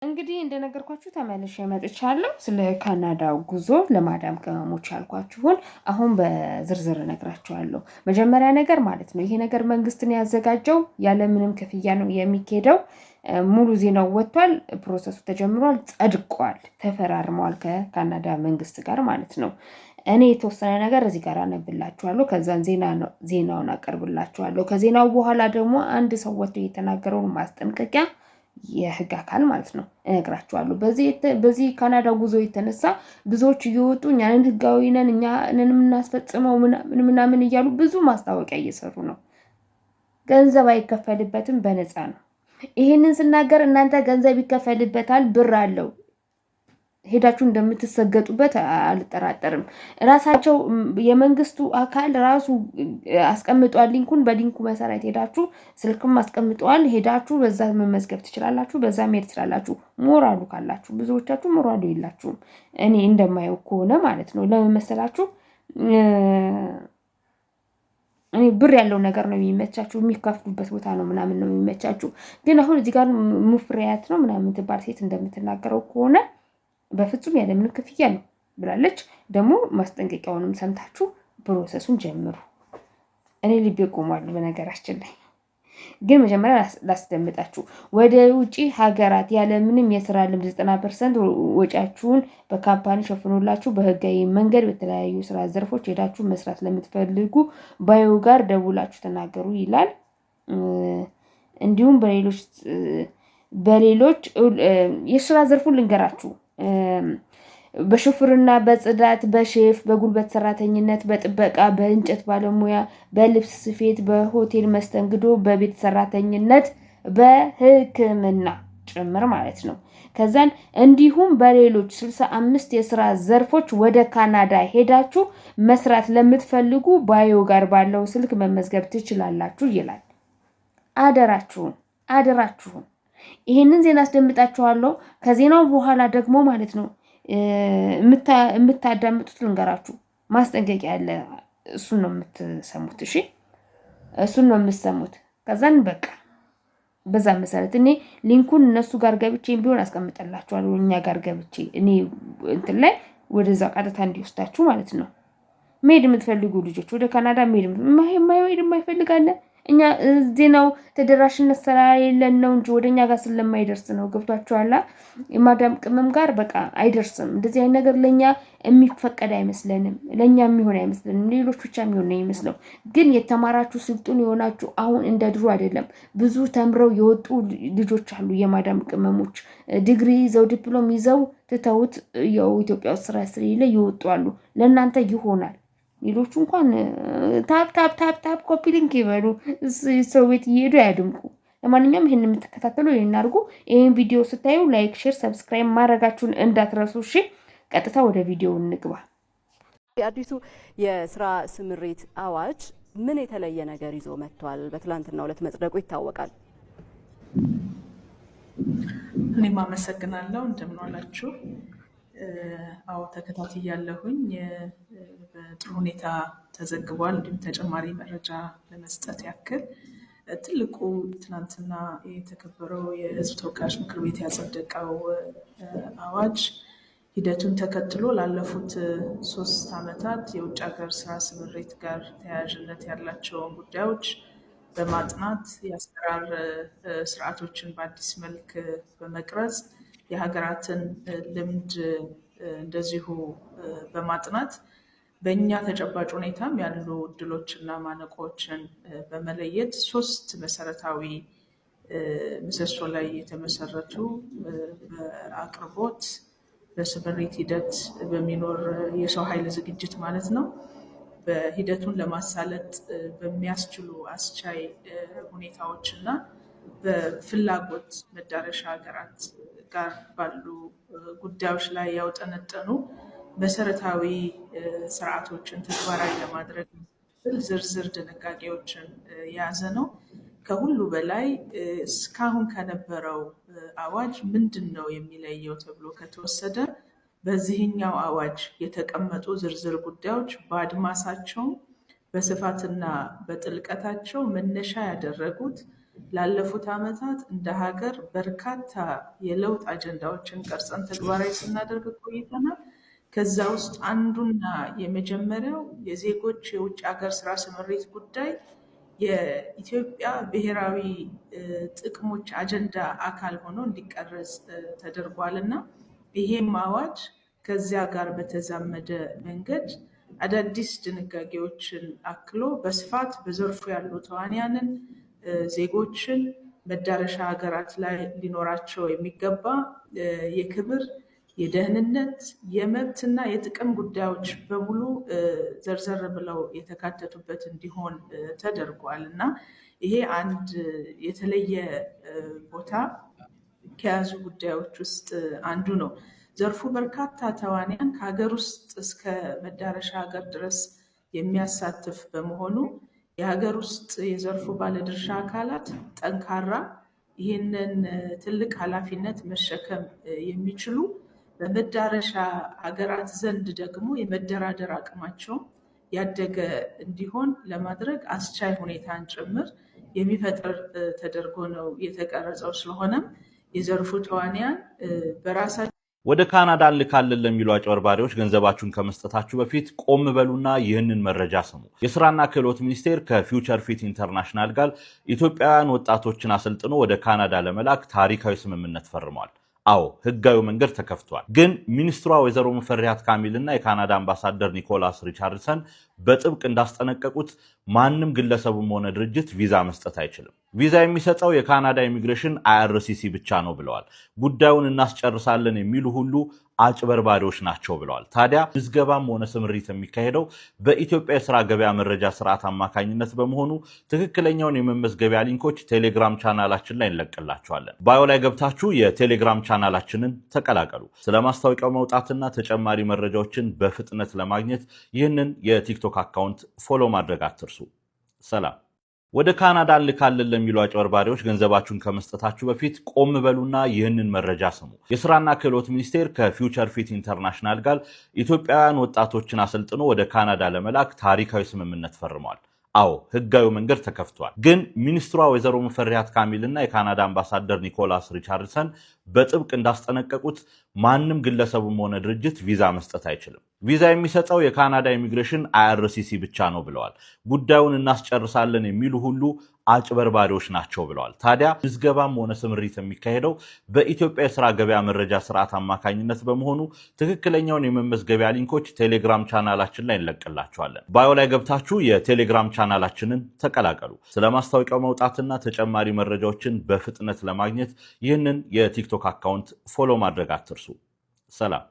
እንግዲህ እንደነገርኳችሁ ተመልሼ መጥቻለሁ። ስለ ካናዳ ጉዞ ለማዳም ቅመሞች ያልኳችሁን አሁን በዝርዝር እነግራችኋለሁ። መጀመሪያ ነገር ማለት ነው ይሄ ነገር መንግስትን ያዘጋጀው ያለምንም ክፍያ ነው የሚካሄደው። ሙሉ ዜናው ወጥቷል፣ ፕሮሰሱ ተጀምሯል፣ ጸድቋል፣ ተፈራርመዋል ከካናዳ መንግስት ጋር ማለት ነው። እኔ የተወሰነ ነገር እዚህ ጋር አነብላችኋለሁ፣ ከዛን ዜናውን አቀርብላችኋለሁ። ከዜናው በኋላ ደግሞ አንድ ሰው ወጥቶ የተናገረውን ማስጠንቀቂያ የህግ አካል ማለት ነው እነግራችኋለሁ። በዚህ ካናዳ ጉዞ የተነሳ ብዙዎች እየወጡ እኛንን ህጋዊ ነን እኛንን የምናስፈጽመው ምናምን እያሉ ብዙ ማስታወቂያ እየሰሩ ነው። ገንዘብ አይከፈልበትም፣ በነፃ ነው። ይሄንን ስናገር እናንተ ገንዘብ ይከፈልበታል፣ ብር አለው ሄዳችሁ እንደምትሰገጡበት አልጠራጠርም። ራሳቸው የመንግስቱ አካል ራሱ አስቀምጧል ሊንኩን። በሊንኩ መሰረት ሄዳችሁ ስልክም አስቀምጠዋል። ሄዳችሁ በዛ መመዝገብ ትችላላችሁ፣ በዛ መሄድ ትችላላችሁ። ሞራሉ ካላችሁ። ብዙዎቻችሁ ሞራሉ የላችሁም፣ እኔ እንደማየው ከሆነ ማለት ነው። ለምን መሰላችሁ? እኔ ብር ያለው ነገር ነው የሚመቻችሁ፣ የሚከፍሉበት ቦታ ነው ምናምን ነው የሚመቻችሁ። ግን አሁን እዚህ ጋር ሙፍሪያት ነው ምናምን ትባል ሴት እንደምትናገረው ከሆነ በፍጹም ያለምንም ክፍያ ነው ብላለች። ደግሞ ማስጠንቀቂያውንም ሰምታችሁ ፕሮሰሱን ጀምሩ። እኔ ልቤ ቆሟል በነገራችን ላይ። ግን መጀመሪያ ላስደምጣችሁ። ወደ ውጪ ሀገራት ያለምንም የስራ ልምድ 90% ወጪያችሁን በካምፓኒ ሸፍኖላችሁ በህጋዊ መንገድ በተለያዩ ስራ ዘርፎች ሄዳችሁ መስራት ለምትፈልጉ ባዮ ጋር ደውላችሁ ተናገሩ ይላል። እንዲሁም በሌሎች የስራ ዘርፉን ልንገራችሁ። በሹፍርና፣ በጽዳት፣ በሼፍ፣ በጉልበት ሰራተኝነት፣ በጥበቃ፣ በእንጨት ባለሙያ፣ በልብስ ስፌት፣ በሆቴል መስተንግዶ፣ በቤት ሰራተኝነት፣ በሕክምና ጭምር ማለት ነው። ከዛን እንዲሁም በሌሎች 65 የስራ ዘርፎች ወደ ካናዳ ሄዳችሁ መስራት ለምትፈልጉ ባዮ ጋር ባለው ስልክ መመዝገብ ትችላላችሁ ይላል። አደራችሁን ይሄንን ዜና አስደምጣችኋለሁ። ከዜናው በኋላ ደግሞ ማለት ነው የምታዳምጡት ልንገራችሁ። ማስጠንቀቂያ ያለ እሱን ነው የምትሰሙት። እሺ እሱን ነው የምትሰሙት። ከዛን በቃ በዛ መሰረት እኔ ሊንኩን እነሱ ጋር ገብቼ ቢሆን አስቀምጠላችኋለሁ። እኛ ጋር ገብቼ እኔ እንትን ላይ ወደዛ ቀጥታ እንዲወስዳችሁ ማለት ነው። መሄድ የምትፈልጉ ልጆች ወደ ካናዳ መሄድ የማይፈልጋለ እኛ ዜናው ተደራሽነት ስለሌለን ነው እንጂ ወደኛ ጋር ስለማይደርስ ነው። ገብቷችኋል? የማዳም ቅመም ጋር በቃ አይደርስም። እንደዚህ አይነት ነገር ለኛ የሚፈቀድ አይመስለንም፣ ለኛ የሚሆን አይመስለንም። ሌሎች ብቻ የሚሆን ነው የሚመስለው። ግን የተማራችሁ ስልጡን የሆናችሁ አሁን እንደ ድሮ አይደለም። ብዙ ተምረው የወጡ ልጆች አሉ። የማዳም ቅመሞች ዲግሪ ይዘው ዲፕሎም ይዘው ትተውት ያው ኢትዮጵያ ውስጥ ስራ ስለሌለ ይወጡ አሉ። ለእናንተ ይሆናል። ሌሎቹ እንኳን ታፕ ኮፒ ሊንክ ይበሉ፣ ሰው ቤት እየሄዱ ያድምቁ። ለማንኛውም ይሄን የምትከታተሉ ይሄን አድርጉ። ይሄን ቪዲዮ ስታዩ ላይክ፣ ሼር፣ ሰብስክራይብ ማድረጋችሁን እንዳትረሱ። እሺ ቀጥታ ወደ ቪዲዮ እንግባ። የአዲሱ የስራ ስምሪት አዋጅ ምን የተለየ ነገር ይዞ መጥቷል? በትላንትናው ዕለት መጽደቁ ይታወቃል። እኔም አመሰግናለሁ። እንደምን ዋላችሁ? አዎ ተከታትያለሁኝ። በጥሩ ሁኔታ ተዘግቧል። እንዲሁም ተጨማሪ መረጃ ለመስጠት ያክል ትልቁ ትናንትና የተከበረው የሕዝብ ተወካዮች ምክር ቤት ያጸደቀው አዋጅ ሂደቱን ተከትሎ ላለፉት 3 ዓመታት የውጭ ሀገር ስራ ስምሪት ጋር ተያያዥነት ያላቸውን ጉዳዮች በማጥናት የአሰራር ስርዓቶችን በአዲስ መልክ በመቅረጽ የሀገራትን ልምድ እንደዚሁ በማጥናት በእኛ ተጨባጭ ሁኔታም ያሉ እድሎችና ማነቆችን በመለየት 3 መሰረታዊ ምሰሶ ላይ የተመሰረቱ በአቅርቦት፣ በስምሪት ሂደት በሚኖር የሰው ኃይል ዝግጅት ማለት ነው፣ በሂደቱን ለማሳለጥ በሚያስችሉ አስቻይ ሁኔታዎችና በፍላጎት መዳረሻ ሀገራት ጋር ባሉ ጉዳዮች ላይ ያውጠነጠኑ መሰረታዊ ስርዓቶችን ተግባራዊ ለማድረግ ዝርዝር ድንጋጌዎችን የያዘ ነው። ከሁሉ በላይ እስካሁን ከነበረው አዋጅ ምንድን ነው የሚለየው ተብሎ ከተወሰደ በዚህኛው አዋጅ የተቀመጡ ዝርዝር ጉዳዮች በአድማሳቸው በስፋትና በጥልቀታቸው መነሻ ያደረጉት ላለፉት ዓመታት እንደ ሀገር በርካታ የለውጥ አጀንዳዎችን ቀርጸን ተግባራዊ ስናደርግ ቆይተናል። ከዛ ውስጥ አንዱና የመጀመሪያው የዜጎች የውጭ ሀገር ስራ ስምሪት ጉዳይ የኢትዮጵያ ብሔራዊ ጥቅሞች አጀንዳ አካል ሆኖ እንዲቀረጽ ተደርጓል እና ይሄም አዋጅ ከዚያ ጋር በተዛመደ መንገድ አዳዲስ ድንጋጌዎችን አክሎ በስፋት በዘርፉ ያሉ ተዋንያንን፣ ዜጎችን መዳረሻ ሀገራት ላይ ሊኖራቸው የሚገባ የክብር፣ የደህንነት፣ የመብትና የጥቅም ጉዳዮች በሙሉ ዘርዘር ብለው የተካተቱበት እንዲሆን ተደርጓል እና ይሄ አንድ የተለየ ቦታ ከያዙ ጉዳዮች ውስጥ አንዱ ነው። ዘርፉ በርካታ ተዋንያን ከሀገር ውስጥ እስከ መዳረሻ ሀገር ድረስ የሚያሳትፍ በመሆኑ የሀገር ውስጥ የዘርፉ ባለድርሻ አካላት ጠንካራ፣ ይህንን ትልቅ ኃላፊነት መሸከም የሚችሉ በመዳረሻ ሀገራት ዘንድ ደግሞ የመደራደር አቅማቸው ያደገ እንዲሆን ለማድረግ አስቻይ ሁኔታን ጭምር የሚፈጥር ተደርጎ ነው የተቀረጸው። ስለሆነም የዘርፉ ተዋንያን በራሳቸው ወደ ካናዳ እንልካለን ለሚሉ አጭበርባሪዎች ገንዘባችሁን ከመስጠታችሁ በፊት ቆም በሉና ይህንን መረጃ ስሙ። የስራና ክህሎት ሚኒስቴር ከፊውቸር ፊት ኢንተርናሽናል ጋር ኢትዮጵያውያን ወጣቶችን አሰልጥኖ ወደ ካናዳ ለመላክ ታሪካዊ ስምምነት ፈርሟል። አዎ ህጋዊ መንገድ ተከፍቷል። ግን ሚኒስትሯ ወይዘሮ ሙፈሪያት ካሚልና የካናዳ አምባሳደር ኒኮላስ ሪቻርድሰን በጥብቅ እንዳስጠነቀቁት ማንም ግለሰብም ሆነ ድርጅት ቪዛ መስጠት አይችልም። ቪዛ የሚሰጠው የካናዳ ኢሚግሬሽን IRCC ብቻ ነው ብለዋል። ጉዳዩን እናስጨርሳለን የሚሉ ሁሉ አጭበርባሪዎች ናቸው ብለዋል። ታዲያ ምዝገባም ሆነ ስምሪት የሚካሄደው በኢትዮጵያ የስራ ገበያ መረጃ ስርዓት አማካኝነት በመሆኑ ትክክለኛውን የመመዝገቢያ ሊንኮች ቴሌግራም ቻናላችን ላይ እንለቅላችኋለን። ባዮ ላይ ገብታችሁ የቴሌግራም ቻናላችንን ተቀላቀሉ። ስለ ማስታወቂያው መውጣትና ተጨማሪ መረጃዎችን በፍጥነት ለማግኘት ይህንን የቲክቶክ አካውንት ፎሎ ማድረግ አትርሱ። ሰላም። ወደ ካናዳ እንልካለን ለሚሉ አጭበርባሪዎች ገንዘባችሁን ከመስጠታችሁ በፊት ቆም በሉና ይህንን መረጃ ስሙ። የስራና ክህሎት ሚኒስቴር ከፊውቸር ፊት ኢንተርናሽናል ጋር ኢትዮጵያውያን ወጣቶችን አሰልጥኖ ወደ ካናዳ ለመላክ ታሪካዊ ስምምነት ፈርሟል። አዎ ህጋዊ መንገድ ተከፍቷል። ግን ሚኒስትሯ ወይዘሮ ሙፈሪያት ካሚልና የካናዳ አምባሳደር ኒኮላስ ሪቻርድሰን በጥብቅ እንዳስጠነቀቁት ማንም ግለሰብም ሆነ ድርጅት ቪዛ መስጠት አይችልም። ቪዛ የሚሰጠው የካናዳ ኢሚግሬሽን IRCC ብቻ ነው ብለዋል። ጉዳዩን እናስጨርሳለን የሚሉ ሁሉ አጭበርባሪዎች ናቸው ብለዋል። ታዲያ ምዝገባም ሆነ ስምሪት የሚካሄደው በኢትዮጵያ የስራ ገበያ መረጃ ስርዓት አማካኝነት በመሆኑ ትክክለኛውን የመመዝገቢያ ሊንኮች ቴሌግራም ቻናላችን ላይ እንለቅላችኋለን። ባዮ ላይ ገብታችሁ የቴሌግራም ቻናላችንን ተቀላቀሉ። ስለ ማስታወቂያው መውጣትና ተጨማሪ መረጃዎችን በፍጥነት ለማግኘት ይህንን የቲክቶክ አካውንት ፎሎ ማድረግ አትርሱ። ሰላም።